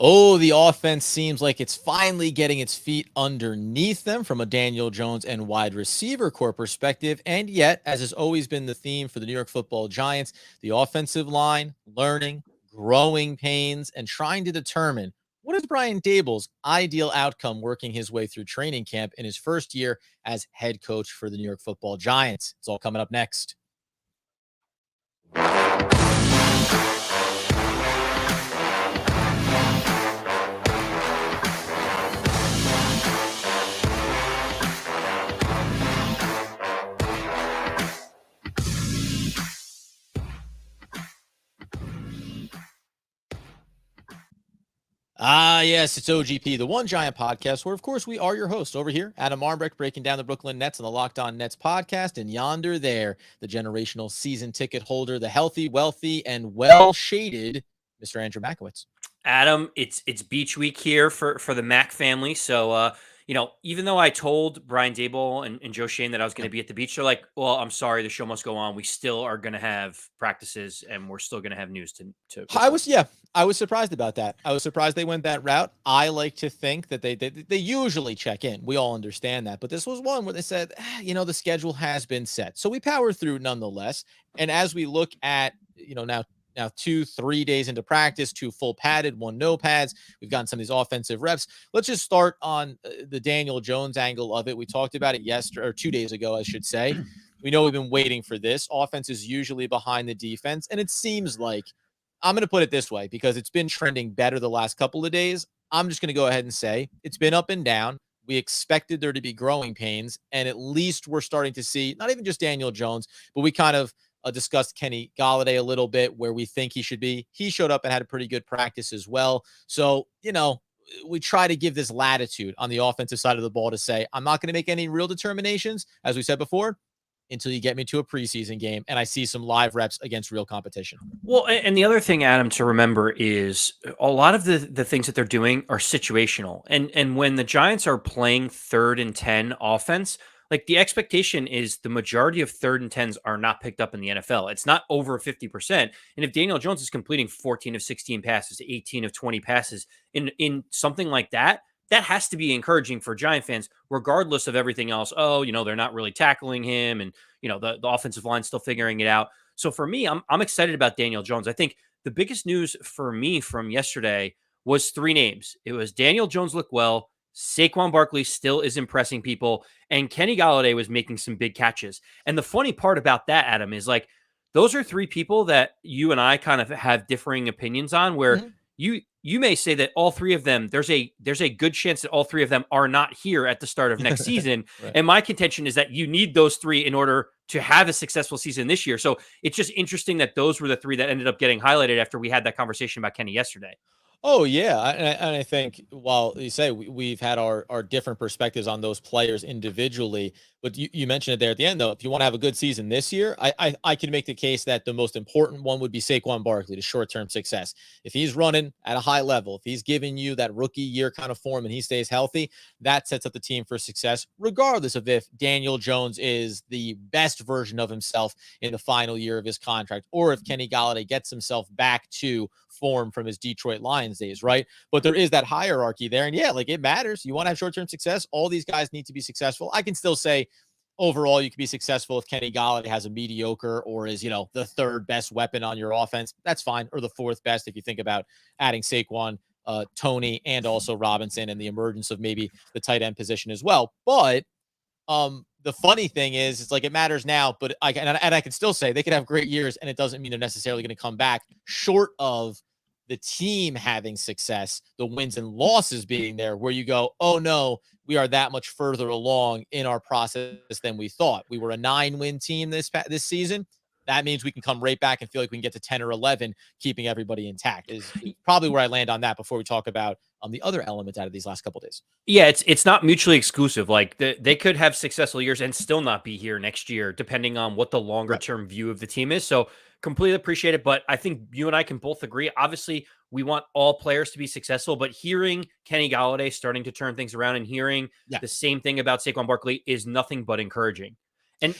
Oh, the offense seems like it's finally getting its feet underneath them from a Daniel Jones and wide receiver core perspective. And yet, as has always been the theme for the New York Football Giants, the offensive line learning, growing pains, and trying to determine what is Brian Daboll's ideal outcome working his way through training camp in his first year as head coach for the New York Football Giants. It's all coming up next. Yes, it's OGP, the One Giant podcast, where, of course, we are your host over here, Adam Armbrecht, breaking down the Brooklyn Nets on the Locked On Nets podcast, and yonder there, the generational season ticket holder, the healthy, wealthy, and well-shaded Mr. Andrew Makowitz. Adam, it's beach week here for the Mac family. So, even though I told Brian Daboll and Joe Shane that I was going to be at the beach, they're like, well, I'm sorry, the show must go on. We still are going to have practices and we're still going to have news to I was surprised about that. I was surprised they went that route. I like to think that they usually check in. We all understand that. But this was one where they said, the schedule has been set. So we power through nonetheless. And as we look at, now 2-3 days into practice, 2 full padded, 1 no pads. We've gotten some of these offensive reps. Let's just start on the Daniel Jones angle of it. We talked about it yesterday, or 2 days ago, I should say. We know we've been waiting for this. Offense is usually behind the defense. And it seems like, I'm going to put it this way, because it's been trending better the last couple of days. I'm just going to go ahead and say it's been up and down. We expected there to be growing pains, and at least we're starting to see not even just Daniel Jones, but we kind of discussed Kenny Golladay a little bit, where we think he should be. He showed up and had a pretty good practice as well. So, we try to give this latitude on the offensive side of the ball to say, I'm not going to make any real determinations, as we said before, until you get me to a preseason game and I see some live reps against real competition. Well, and the other thing, Adam, to remember is a lot of the things that they're doing are situational. And when the Giants are playing 3rd and 10 offense, like the expectation is the majority of 3rd and 10s are not picked up in the NFL. It's not over 50%. And if Daniel Jones is completing 14 of 16 passes, 18 of 20 passes in something like that, that has to be encouraging for Giant fans, regardless of everything else. Oh, they're not really tackling him, and the offensive line's still figuring it out. So for me, I'm excited about Daniel Jones. I think the biggest news for me from yesterday was 3 names. It was Daniel Jones looked well, Saquon Barkley still is impressing people, and Kenny Golladay was making some big catches. And the funny part about that, Adam, is like those are 3 people that you and I kind of have differing opinions on, where you may say that all 3 of them, there's a good chance that all 3 of them are not here at the start of next season. Right. And my contention is that you need those 3 in order to have a successful season this year. So it's just interesting that those were the 3 that ended up getting highlighted after we had that conversation about Kenny yesterday. Oh, yeah. And I think, while you say we've had our different perspectives on those players individually, but you mentioned it there at the end, though. If you want to have a good season this year, I can make the case that the most important one would be Saquon Barkley, to short-term success. If he's running at a high level, if he's giving you that rookie year kind of form and he stays healthy, that sets up the team for success, regardless of if Daniel Jones is the best version of himself in the final year of his contract, or if Kenny Golladay gets himself back to form from his Detroit Lions days, right? But there is that hierarchy there. And yeah, like, it matters. You want to have short-term success. All these guys need to be successful. I can still say overall you can be successful if Kenny Golladay has a mediocre or is, the 3rd best weapon on your offense. That's fine. Or the 4th best if you think about adding Saquon, Tony, and also Robinson, and the emergence of maybe the tight end position as well. But the funny thing is, it's like, it matters now, but I can still say they could have great years, and it doesn't mean they're necessarily going to come back, short of the team having success, the wins and losses being there, where you go, oh no, we are that much further along in our process than we thought. We were a 9-win team this season. That means we can come right back and feel like we can get to 10 or 11, keeping everybody intact, is probably where I land on that before we talk about the other element out of these last couple of days. Yeah, it's not mutually exclusive. Like they could have successful years and still not be here next year, depending on what the longer term view of the team is. So completely appreciate it. But I think you and I can both agree. Obviously, we want all players to be successful, but hearing Kenny Golladay starting to turn things around and hearing the same thing about Saquon Barkley is nothing but encouraging. And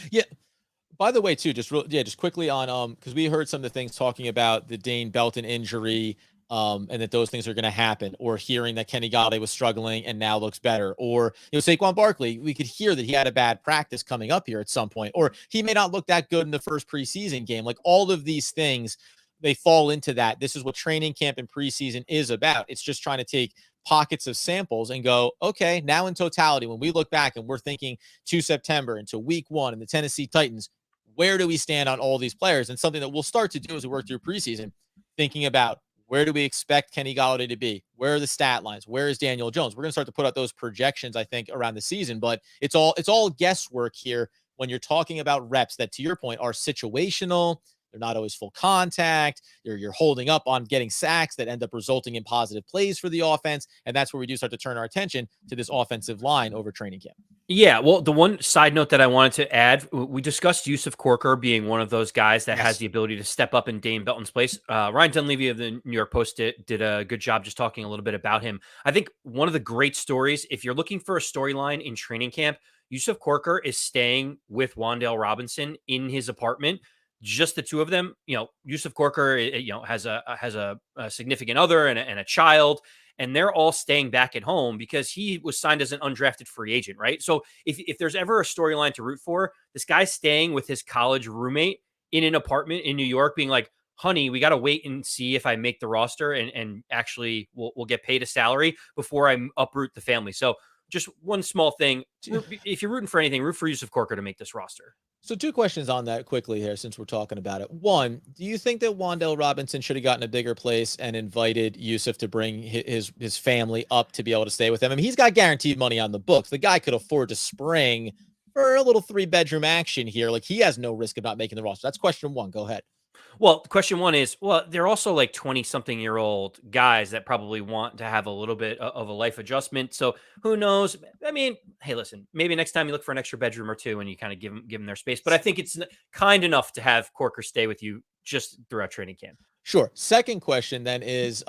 by the way, too, just quickly on because we heard some of the things talking about the Dane Belton injury. and that those things are going to happen, or hearing that Kenny Golladay was struggling and now looks better, or Saquon Barkley, we could hear that he had a bad practice coming up here at some point, or he may not look that good in the first preseason game. Like all of these things, they fall into that. This is what training camp and preseason is about. It's just trying to take pockets of samples and go, okay, now in totality, when we look back and we're thinking to September into week 1 and the Tennessee Titans, where do we stand on all these players? And something that we'll start to do as we work through preseason, thinking about where do we expect Kenny Golladay to be? Where are the stat lines? Where is Daniel Jones? We're going to start to put out those projections, I think, around the season, but it's all guesswork here when you're talking about reps that, to your point, are situational. They're not always full contact. You're holding up on getting sacks that end up resulting in positive plays for the offense. And that's where we do start to turn our attention to this offensive line over training camp. Yeah, well, the one side note that I wanted to add, we discussed Yusuf Corker being one of those guys that has the ability to step up in Dane Belton's place. Ryan Dunleavy of the New York Post did a good job just talking a little bit about him. I think one of the great stories, if you're looking for a storyline in training camp, Yusuf Corker is staying with Wan'Dale Robinson in his apartment. Just the two of them. Yusuf Corker, has a significant other and a child, and they're all staying back at home because he was signed as an undrafted free agent, right? So if there's ever a storyline to root for, this guy's staying with his college roommate in an apartment in New York, being like, honey, we got to wait and see if I make the roster and actually we'll get paid a salary before I uproot the family. So just one small thing. If you're rooting for anything, root for Yusuf Corker to make this roster. So 2 questions on that quickly here, since we're talking about it. One, do you think that Wan'Dale Robinson should have gotten a bigger place and invited Yusuf to bring his family up to be able to stay with him? I mean, he's got guaranteed money on the books. The guy could afford to spring for a little 3-bedroom action here. Like, he has no risk of not making the roster. That's question 1. Go ahead. Well, question 1 is, they're also like 20-something-year-old guys that probably want to have a little bit of a life adjustment. So who knows? I mean, hey, listen, maybe next time you look for an extra bedroom or 2 and you kind of give them their space. But I think it's kind enough to have Corker stay with you just throughout training camp. Sure. Second question then is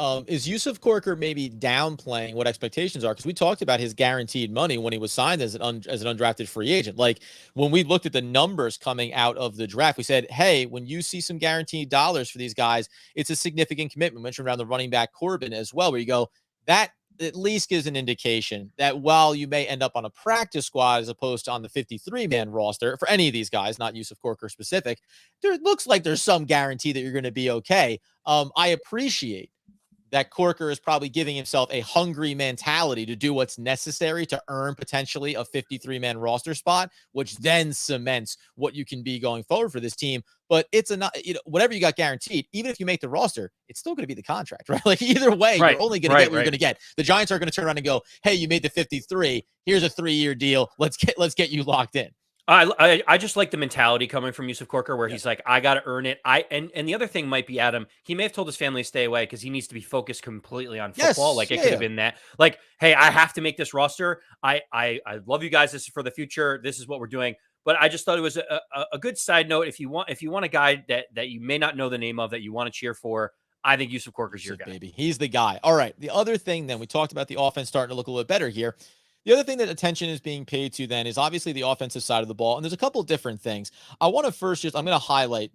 Yusuf Corker maybe downplaying what expectations are? Because we talked about his guaranteed money when he was signed as an undrafted free agent. Like, when we looked at the numbers coming out of the draft, we said, hey, when you see some guaranteed dollars for these guys, it's a significant commitment. We mentioned around the running back Corbin as well, where you go, that at least gives an indication that while you may end up on a practice squad as opposed to on the 53-man roster for any of these guys, not Yusuf Corker specific, there looks like there's some guarantee that you're going to be okay. I appreciate that Corker is probably giving himself a hungry mentality to do what's necessary to earn potentially a 53-man roster spot, which then cements what you can be going forward for this team. But it's whatever you got guaranteed, even if you make the roster, it's still going to be the contract, right? Like, either way, you're only going to get what you're going to get. The Giants are going to turn around and go, hey, you made the 53. Here's a 3-year deal. Let's get you locked in. I just like the mentality coming from Yusuf Corker, where he's like, I got to earn it. And the other thing might be, Adam, he may have told his family to stay away because he needs to be focused completely on football. Like, it could have been that. Like, hey, I have to make this roster. I love you guys. This is for the future. This is what we're doing. But I just thought it was a good side note. If you want a guy that you may not know the name of that you want to cheer for, I think Yusuf Corker's your guy. Baby. He's the guy. All right. The other thing then, we talked about the offense starting to look a little bit better here. The other thing that attention is being paid to then is obviously the offensive side of the ball. And there's a couple of different things. I want to first I'm going to highlight,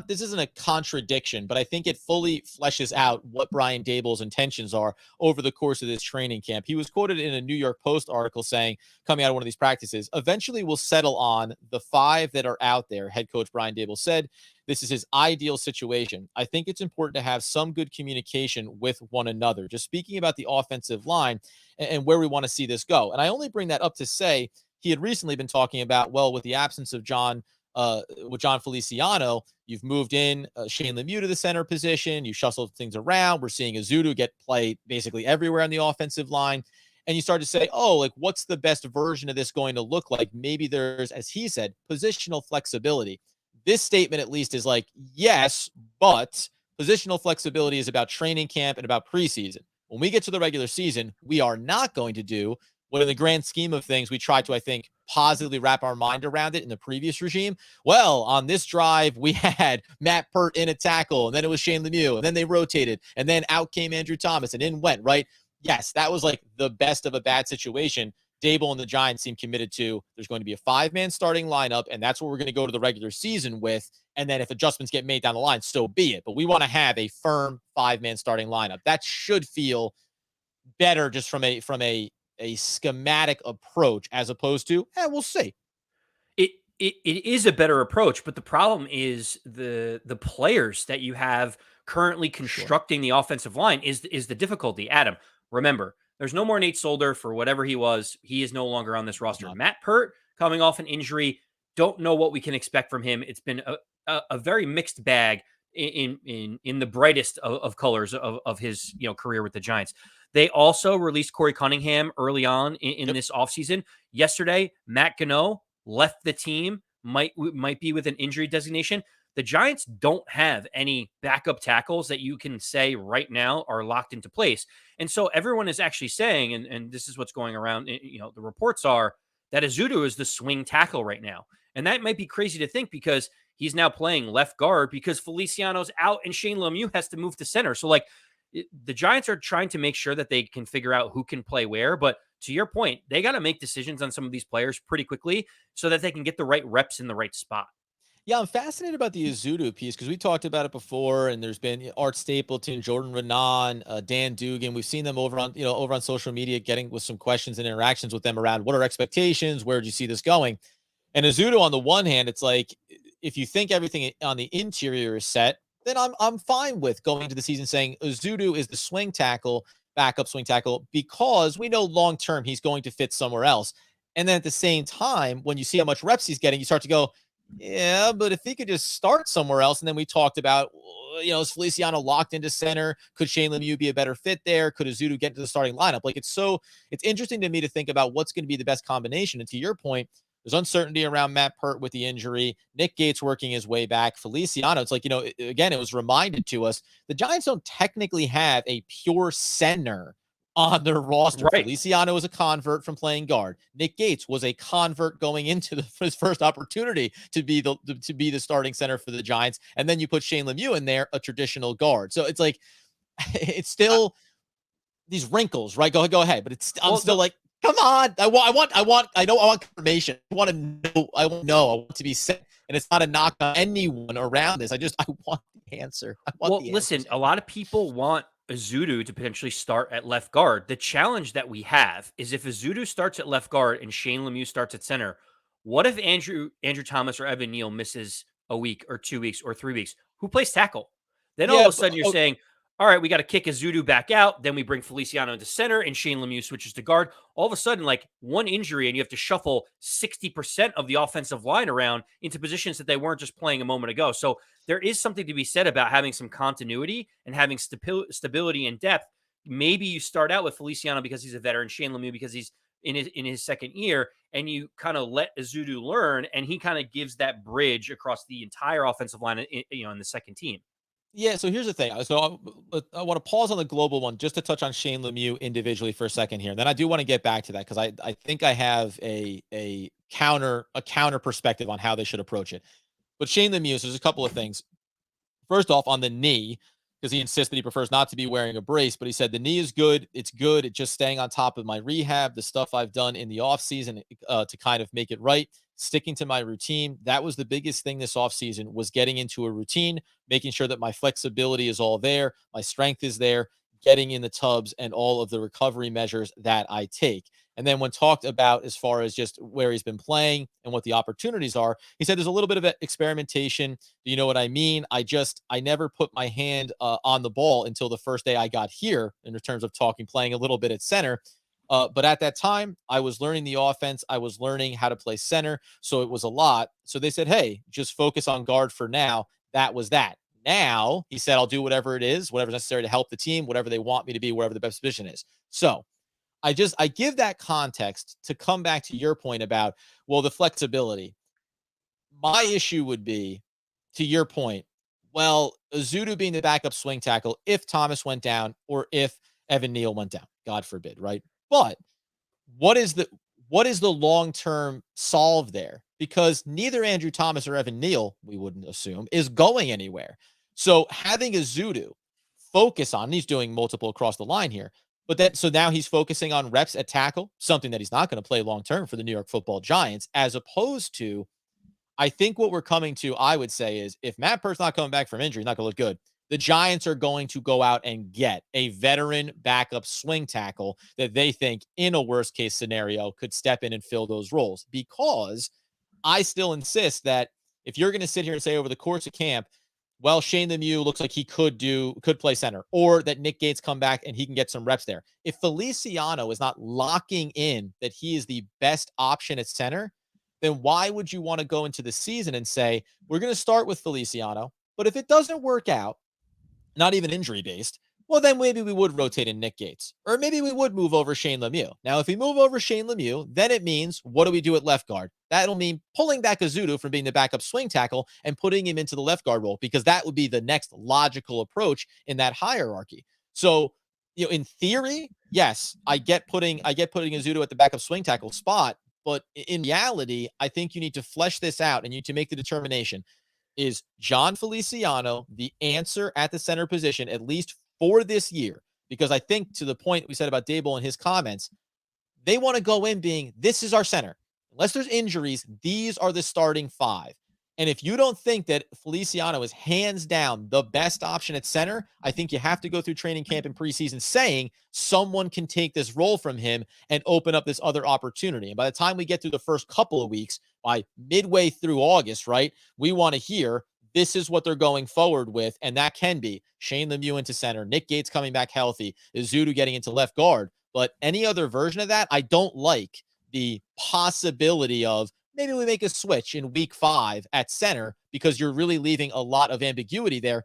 this isn't a contradiction, but I think it fully fleshes out what Brian Daboll's intentions are over the course of this training camp. He was quoted in a New York Post article saying, coming out of one of these practices, eventually we'll settle on the 5 that are out there. Head coach Brian Daboll said, this is his ideal situation. I think it's important to have some good communication with one another. Just speaking about the offensive line and where we want to see this go. And I only bring that up to say he had recently been talking about, well, with the absence of John Feliciano, you've moved in Shane Lemieux to the center position. You shuffled things around. We're seeing Azudu get played basically everywhere on the offensive line. And you start to say, oh, like, what's the best version of this going to look like? Maybe there's, as he said, positional flexibility. This statement at least is like, yes, but positional flexibility is about training camp and about preseason. When we get to the regular season, we are not going to do what, in the grand scheme of things, we tried to, I think, positively wrap our mind around it in the previous regime. Well, on this drive, we had Matt Pert in a tackle, and then it was Shane Lemieux, and then they rotated, and then out came Andrew Thomas, and in went, right? Yes, that was like the best of a bad situation. Daboll and the Giants seem committed to. There's going to be a 5-man starting lineup, and that's what we're going to go to the regular season with. And then if adjustments get made down the line, so be it. But we want to have a firm 5-man starting lineup. That should feel better just from a schematic approach as opposed to, we'll see. It is a better approach, but the problem is the players that you have currently constructing the offensive line is the difficulty. Adam, remember, there's no more Nate Solder for whatever he was. He is no longer on this roster. Matt Pert coming off an injury. Don't know what we can expect from him. It's been a very mixed bag in the brightest of colors of his career with the Giants. They also released Corey Cunningham early on in this offseason. Yesterday, Matt Gano left the team, might be with an injury designation. The Giants don't have any backup tackles that you can say right now are locked into place. And so everyone is actually saying, and this is what's going around, the reports are that Ezeudu is the swing tackle right now. And that might be crazy to think because he's now playing left guard because Feliciano's out and Shane Lemieux has to move to center. So the Giants are trying to make sure that they can figure out who can play where. But to your point, they got to make decisions on some of these players pretty quickly so that they can get the right reps in the right spot. Yeah, I'm fascinated about the Ezeudu piece because we talked about it before, and there's been Art Stapleton, Jordan Renan, Dan Dugan. We've seen them over on social media getting with some questions and interactions with them around what are expectations, where do you see this going? And Ezeudu, on the one hand, it's like if you think everything on the interior is set, then I'm fine with going into the season saying Ezeudu is the swing tackle, backup swing tackle, because we know long term he's going to fit somewhere else. And then at the same time, when you see how much reps he's getting, you start to go, yeah, but if he could just start somewhere else. And then we talked about, is Feliciano locked into center? Could Shane Lemieux be a better fit there? Could Ezeudu get into the starting lineup? It's interesting to me to think about what's going to be the best combination. And to your point, there's uncertainty around Matt Pert with the injury. Nick Gates working his way back. Feliciano, it's like, again, it was reminded to us, the Giants don't technically have a pure center on their roster. Right. Feliciano was a convert from playing guard. Nick Gates was a convert going into his first opportunity to be the starting center for the Giants. And then you put Shane Lemieux in there, a traditional guard. So it's like, it's still these wrinkles, right? Go ahead. But I'm still like, come on. I want confirmation. I want to know. I want to be set. And it's not a knock on anyone around this. I want the answer. Listen, a lot of people want Ezeudu to potentially start at left guard. The challenge that we have is if Ezeudu starts at left guard and Shane Lemieux starts at center, what if Andrew Thomas or Evan Neal misses a week or 2 weeks or 3 weeks? Who plays tackle? Then all of a sudden you're saying, all right, we got to kick Ezeudu back out. Then we bring Feliciano into center and Shane Lemieux switches to guard. All of a sudden, like one injury and you have to shuffle 60% of the offensive line around into positions that they weren't just playing a moment ago. So there is something to be said about having some continuity and having stability and depth. Maybe you start out with Feliciano because he's a veteran, Shane Lemieux because he's in his second year, and you kind of let Ezeudu learn, and he kind of gives that bridge across the entire offensive line, in the second team. Yeah, so here's the thing. So I want to pause on the global one just to touch on Shane Lemieux individually for a second here. And then I do want to get back to that because I think I have a counter perspective on how they should approach it. But Shane Lemieux, there's a couple of things. First off, on the knee, because he insists that he prefers not to be wearing a brace, but he said the knee is good. It's good. It's just staying on top of my rehab, the stuff I've done in the offseason to kind of make it right, sticking to my routine. That was the biggest thing this offseason, was getting into a routine, making sure that my flexibility is all there, my strength is there, getting in the tubs, and all of the recovery measures that I take. And then when talked about as far as just where he's been playing and what the opportunities are, he said there's a little bit of experimentation. Do you know what I mean? I never put my hand on the ball until the first day I got here in terms of playing a little bit at center. But at that time, I was learning the offense. I was learning how to play center. So it was a lot. So they said, hey, just focus on guard for now. That was that. Now, he said, I'll do whatever it is, whatever's necessary to help the team, whatever they want me to be, wherever the best position is. So I give that context to come back to your point about, well, the flexibility. My issue would be, to your point, well, Ezeudu being the backup swing tackle if Thomas went down or if Evan Neal went down, God forbid, right? But what is the long-term solve there? Because neither Andrew Thomas or Evan Neal, we wouldn't assume, is going anywhere. So having Ezeudu focus on, he's doing multiple across the line here, But then, so now he's focusing on reps at tackle, something that he's not going to play long term for the New York Football Giants, as opposed to, I think what we're coming to, I would say, is if Matt Peart's not coming back from injury, he's not going to look good. The Giants are going to go out and get a veteran backup swing tackle that they think, in a worst case scenario, could step in and fill those roles. Because I still insist that if you're going to sit here and say over the course of camp, well, Shane Lemieux looks like he could play center, or that Nick Gates come back and he can get some reps there. If Feliciano is not locking in that he is the best option at center, then why would you want to go into the season and say, we're going to start with Feliciano, but if it doesn't work out, not even injury based, well, then maybe we would rotate in Nick Gates, or maybe we would move over Shane Lemieux. Now, if we move over Shane Lemieux, then it means, what do we do at left guard? That'll mean pulling back Azudu from being the backup swing tackle and putting him into the left guard role, because that would be the next logical approach in that hierarchy. So, in theory, yes, I get putting Azudu at the backup swing tackle spot, but in reality, I think you need to flesh this out and you need to make the determination. Is John Feliciano the answer at the center position, at least for this year? Because I think, to the point we said about Daboll and his comments, they want to go in being, this is our center. Unless there's injuries, these are the starting five. And if you don't think that Feliciano is hands down the best option at center, I think you have to go through training camp and preseason saying someone can take this role from him and open up this other opportunity. And by the time we get through the first couple of weeks, by midway through August, right, we want to hear this is what they're going forward with. And that can be Shane Lemieux into center, Nick Gates coming back healthy, Azudu getting into left guard. But any other version of that, I don't like the possibility of maybe we make a switch in week 5 at center, because you're really leaving a lot of ambiguity there.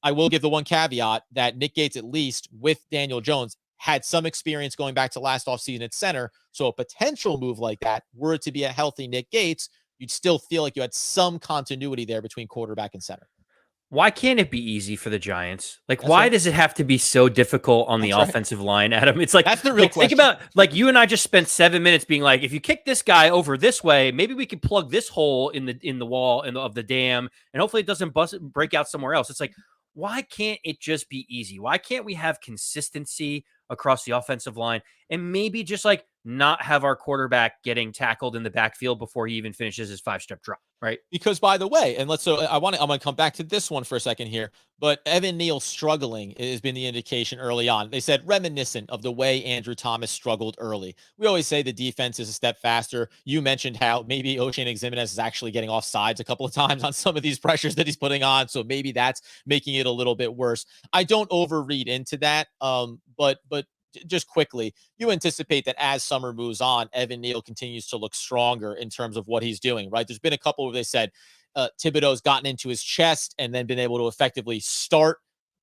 I will give the one caveat that Nick Gates, at least with Daniel Jones, had some experience going back to last offseason at center. So a potential move like that, were it to be a healthy Nick Gates, you'd still feel like you had some continuity there between quarterback and center. Why can't it be easy for the Giants? Like, That's why right. does it have to be so difficult on the That's right. offensive line, Adam? It's like, That's the real think question. about, like, you and I just spent 7 minutes being like, if you kick this guy over this way, maybe we could plug this hole in the wall of the dam, and hopefully it doesn't break out somewhere else. It's like, why can't it just be easy? Why can't we have consistency across the offensive line, and maybe just like not have our quarterback getting tackled in the backfield before he even finishes his 5-step drop, right? Because, by the way, and I'm going to come back to this one for a second here, but Evan Neal struggling has been the indication early on. They said reminiscent of the way Andrew Thomas struggled early. We always say the defense is a step faster. You mentioned how maybe Oshane Ximines is actually getting off sides a couple of times on some of these pressures that he's putting on. So maybe that's making it a little bit worse. I don't overread into that. But just quickly, you anticipate that as summer moves on, Evan Neal continues to look stronger in terms of what he's doing, right? There's been a couple where they said Thibodeau's gotten into his chest and then been able to effectively start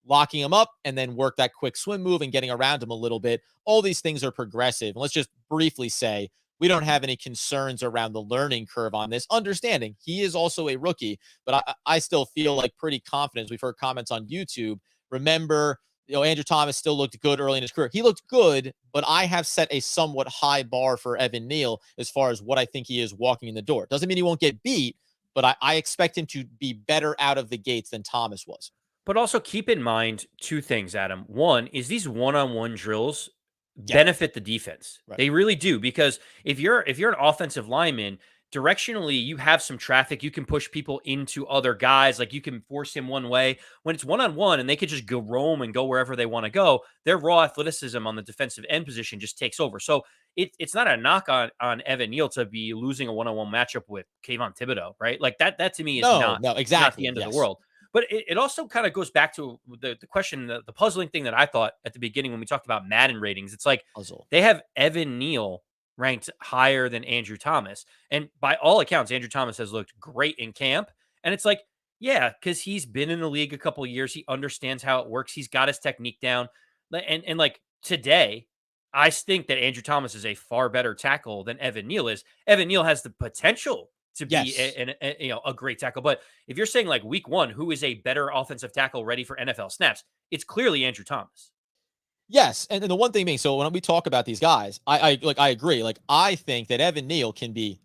locking him up and then work that quick swim move and getting around him a little bit. All these things are progressive. And let's just briefly say, we don't have any concerns around the learning curve on this, understanding he is also a rookie, but I still feel like pretty confident. We've heard comments on YouTube. Remember, Andrew Thomas still looked good early in his career. He looked good, but I have set a somewhat high bar for Evan Neal as far as what I think he is walking in the door. Doesn't mean he won't get beat, but I expect him to be better out of the gates than Thomas was. But also keep in mind two things, Adam. One is these one-on-one drills Yeah, benefit the defense. right. They really do, because if you're an offensive lineman, directionally you have some traffic, you can push people into other guys, like you can force him one way. When it's one-on-one and they could just go roam and go wherever they want to go, their raw athleticism on the defensive end position just takes over. So it's not a knock on Evan Neal to be losing a one-on-one matchup with Kayvon Thibodeau, right? Like that to me is No, not the exactly. end of the Yes. world. But it also kind of goes back to the question, the puzzling thing that I thought at the beginning when we talked about Madden ratings. It's like Puzzle. they have Evan Neal ranked higher than Andrew Thomas. And by all accounts, Andrew Thomas has looked great in camp. And it's like, yeah, because he's been in the league a couple of years. He understands how it works. He's got his technique down. And like today, I think that Andrew Thomas is a far better tackle than Evan Neal is. Evan Neal has the potential to be Yes. a great tackle. But if you're saying like week 1, who is a better offensive tackle ready for NFL snaps, it's clearly Andrew Thomas. Yes, and the one thing being, so when we talk about these guys, I agree. Like, I think that Evan Neal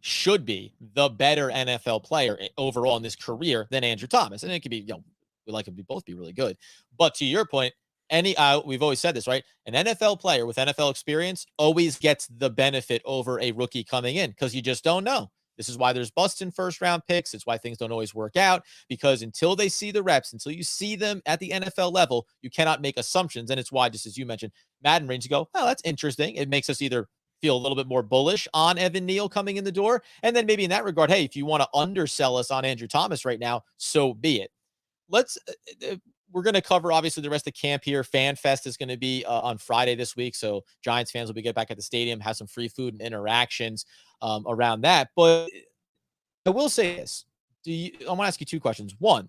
should be the better NFL player overall in this career than Andrew Thomas, and it could be, we like him to both be really good. But to your point, we've always said this, right? An NFL player with NFL experience always gets the benefit over a rookie coming in because you just don't know. This is why there's busts in first round picks. It's why things don't always work out because until they see the reps, until you see them at the NFL level, you cannot make assumptions. And it's why, just as you mentioned, Madden range, you go, oh, that's interesting. It makes us either feel a little bit more bullish on Evan Neal coming in the door. And then maybe in that regard, hey, if you want to undersell us on Andrew Thomas right now, so be it. Let's we're going to cover obviously the rest of camp here. Fan Fest is going to be on Friday this week, so Giants fans will be get back at the stadium, have some free food and interactions around that. But I will say this: I want to ask you two questions. One,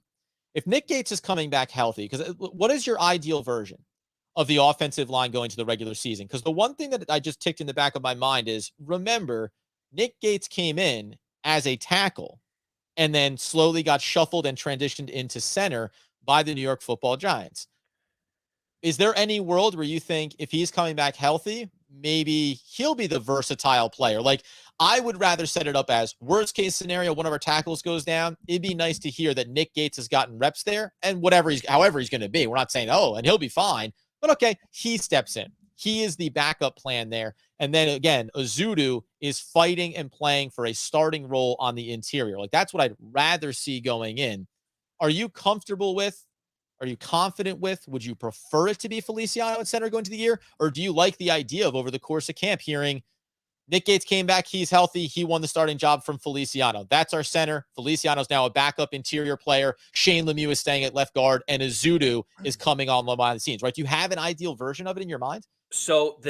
if Nick Gates is coming back healthy, because what is your ideal version of the offensive line going to the regular season? Because the one thing that I just ticked in the back of my mind is remember Nick Gates came in as a tackle and then slowly got shuffled and transitioned into center by the New York Football Giants. Is there any world where you think if he's coming back healthy, maybe he'll be the versatile player? Like, I would rather set it up as worst case scenario, one of our tackles goes down. It'd be nice to hear that Nick Gates has gotten reps there and however he's going to be. We're not saying, oh, and he'll be fine, but okay, he steps in. He is the backup plan there. And then again, Ezeudu is fighting and playing for a starting role on the interior. Like, that's what I'd rather see going in. Are you comfortable with? Are you confident with? Would you prefer it to be Feliciano at center going into the year? Or do you like the idea of over the course of camp hearing Nick Gates came back, he's healthy, he won the starting job from Feliciano. That's our center. Feliciano's now a backup interior player. Shane Lemieux is staying at left guard, and Ezeudu is coming on behind the scenes, right? Do you have an ideal version of it in your mind? So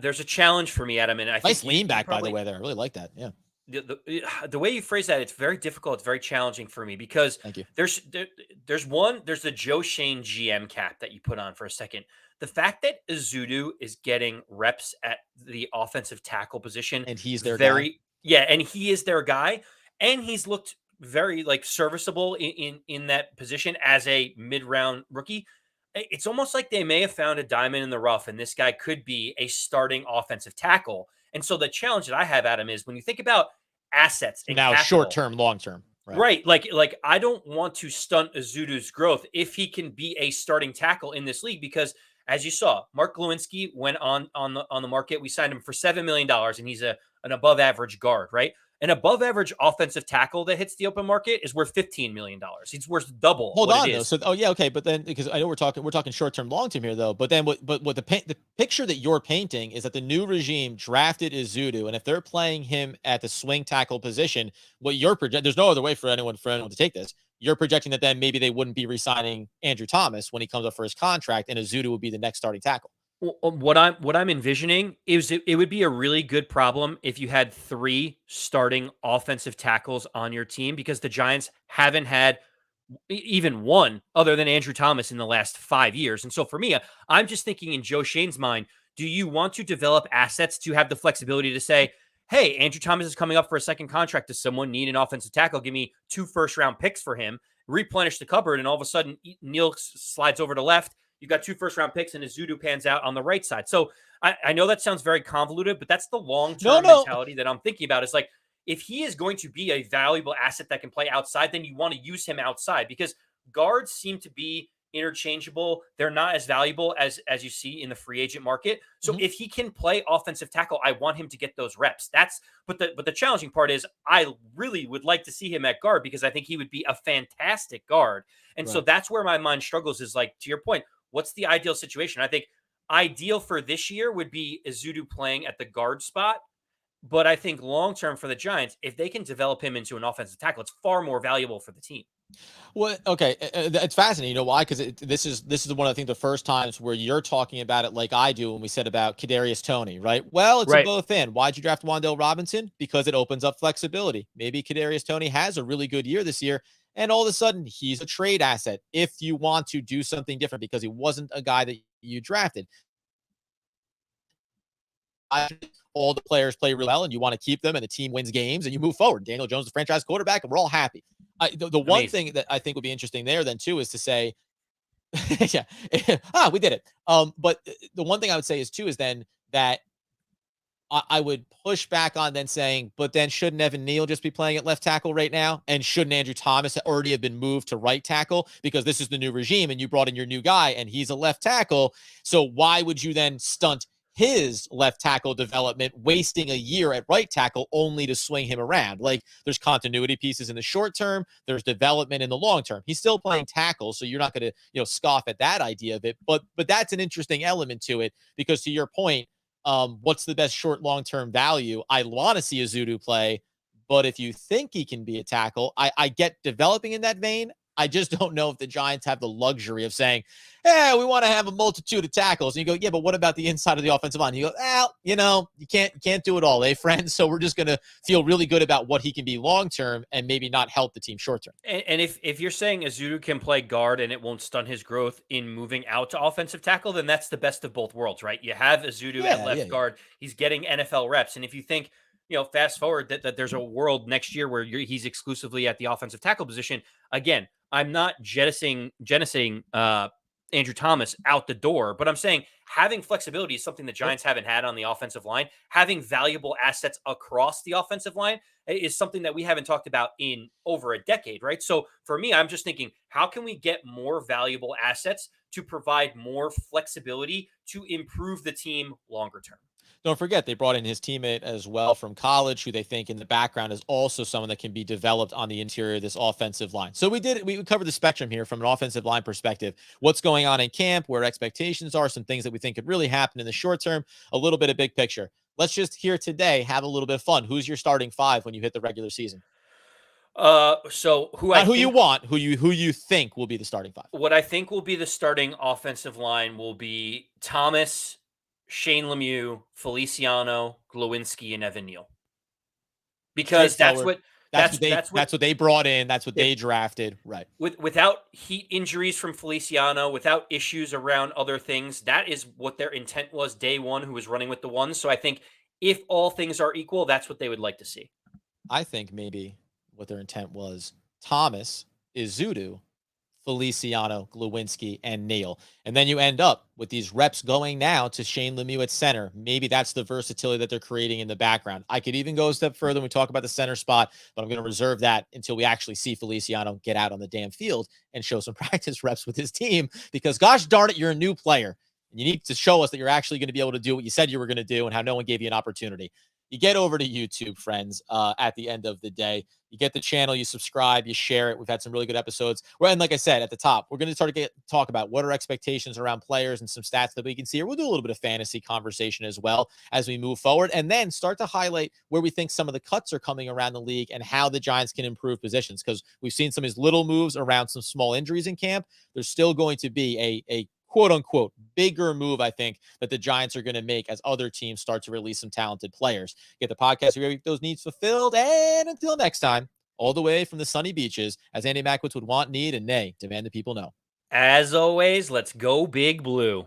there's a challenge for me, Adam, and I think Nice lean back, by the probably way, there. I really like that. Yeah. the way you phrase that, it's very difficult. It's very challenging for me because Thank you. there's the Joe Shane GM cap that you put on for a second. The fact that Ezeudu is getting reps at the offensive tackle position, And he's their guy. and he is their guy, and he's looked very like serviceable in that position as a mid round rookie. It's almost like they may have found a diamond in the rough, and this guy could be a starting offensive tackle. And so the challenge that I have, Adam, is when you think about assets So and now short capital. term, long term. Right. Right. Like I don't want to stunt Azudu's growth if he can be a starting tackle in this league, because as you saw, Mark Lewinsky went on the market. We signed him for $7 million, and he's an above average guard, right? An above average offensive tackle that hits the open market is worth $15 million. He's worth double Hold what on it though. is. So yeah, okay, but then because I know we're talking short term, long term here though. But then what the picture that you're painting is that the new regime drafted Ezeudu, and if they're playing him at the swing tackle position, what you're projecting, there's no other way for anyone to take this. You're projecting that then maybe they wouldn't be re-signing Andrew Thomas when he comes up for his contract, and Ezeudu would be the next starting tackle. What I'm envisioning is it would be a really good problem if you had three starting offensive tackles on your team, because the Giants haven't had even one other than Andrew Thomas in the last 5 years. And so for me, I'm just thinking in Joe Shane's mind, do you want to develop assets to have the flexibility to say, hey, Andrew Thomas is coming up for a second contract. Does someone need an offensive tackle? Give me 2 first-round picks for him, replenish the cupboard, and all of a sudden Neal slides over to left. You've got 2 first-round picks, and Ezeudu pans out on the right side. So I know that sounds very convoluted, but that's the long-term mentality that I'm thinking about. Is like, if he is going to be a valuable asset that can play outside, then you want to use him outside, because guards seem to be interchangeable. They're not as valuable as you see in the free agent market. So if he can play offensive tackle, I want him to get those reps. But the challenging part is I really would like to see him at guard, because I think he would be a fantastic guard. And so that's where my mind struggles, is like, to your point, what's the ideal situation? I think ideal for this year would be Ezeudu playing at the guard spot. But I think long term for the Giants, if they can develop him into an offensive tackle, it's far more valuable for the team. Well, okay, it's fascinating. You know why? Because this is one of, I think, the first times where you're talking about it like I do when we said about Kadarius Toney, right? Well, it's a Right. both and. Why'd you draft Wan'Dale Robinson? Because it opens up flexibility. Maybe Kadarius Toney has a really good year this year, and all of a sudden he's a trade asset if you want to do something different because he wasn't a guy that you drafted. All the players play really well and you want to keep them and the team wins games and you move forward. Daniel Jones, the franchise quarterback, and we're all happy. The one thing that I think would be interesting there then too is to say, yeah, we did it. But the one thing I would say is too is then that I would push back on then saying, but then shouldn't Evan Neal just be playing at left tackle right now? And shouldn't Andrew Thomas already have been moved to right tackle because this is the new regime and you brought in your new guy and he's a left tackle? So why would you then stunt his left tackle development, wasting a year at right tackle only to swing him around? Like, there's continuity pieces in the short term, there's development in the long term. He's still playing tackle, so you're not going to scoff at that idea of it. But that's an interesting element to it because, to your point, what's the best short long term value? I want to see Azudu play, but if you think he can be a tackle, I get developing in that vein. I just don't know if the Giants have the luxury of saying, "Hey, we want to have a multitude of tackles." And you go, "Yeah, but what about the inside of the offensive line?" You go, "Well, you can't do it all, eh, friends?" So we're just gonna feel really good about what he can be long term, and maybe not help the team short term. And if you're saying Azudu can play guard and it won't stunt his growth in moving out to offensive tackle, then that's the best of both worlds, right? You have Azudu at Yeah, yeah, left yeah. guard. He's getting NFL reps. And if you think, fast forward that there's a world next year where he's exclusively at the offensive tackle position, again, I'm not jettisoning Andrew Thomas out the door, but I'm saying having flexibility is something the Yep. Giants haven't had on the offensive line. Having valuable assets across the offensive line is something that we haven't talked about in over a decade, right? So for me, I'm just thinking, how can we get more valuable assets to provide more flexibility to improve the team longer term? Don't forget, they brought in his teammate as well from college, who they think in the background is also someone that can be developed on the interior of this offensive line. So we covered the spectrum here from an offensive line perspective. What's going on in camp, where expectations are, some things that we think could really happen in the short term, a little bit of big picture. Let's just here today have a little bit of fun. Who's your starting five when you hit the regular season? So who I Not who you think want, who you think will be the starting five. what I think will be the starting offensive line will be Thomas, Shane Lemieux, Feliciano, Glowinski, and Evan Neal. Because that's Straightforward. what that's that's what That's what they brought in. That's what yeah, they drafted. Right. without heat injuries from Feliciano, without issues around other things, that is what their intent was day one, who was running with the ones. So I think if all things are equal, that's what they would like to see. I think maybe what their intent was Thomas, Izudu, Feliciano, Glowinski, and Neal. And then you end up with these reps going now to Shane Lemieux at center. Maybe that's the versatility that they're creating in the background. I could even go a step further when we talk about the center spot, but I'm going to reserve that until we actually see Feliciano get out on the damn field and show some practice reps with his team, because gosh darn it, you're a new player. And you need to show us that you're actually going to be able to do what you said you were going to do and how no one gave you an opportunity. You get over to YouTube, friends, at the end of the day. You get the channel, you subscribe, you share it. We've had some really good episodes. And like I said at the top, we're going to start to talk about what are expectations around players and some stats that we can see. Or we'll do a little bit of fantasy conversation as well as we move forward, and then start to highlight where we think some of the cuts are coming around the league and how the Giants can improve positions. Because we've seen some of these little moves around some small injuries in camp. There's still going to be a quote unquote bigger move, I think, that the Giants are going to make as other teams start to release some talented players. Get the podcast where those needs fulfilled. And until next time, all the way from the sunny beaches, as Andy Mackwitz would want, need, and nay, demand the people know. As always, let's go Big Blue.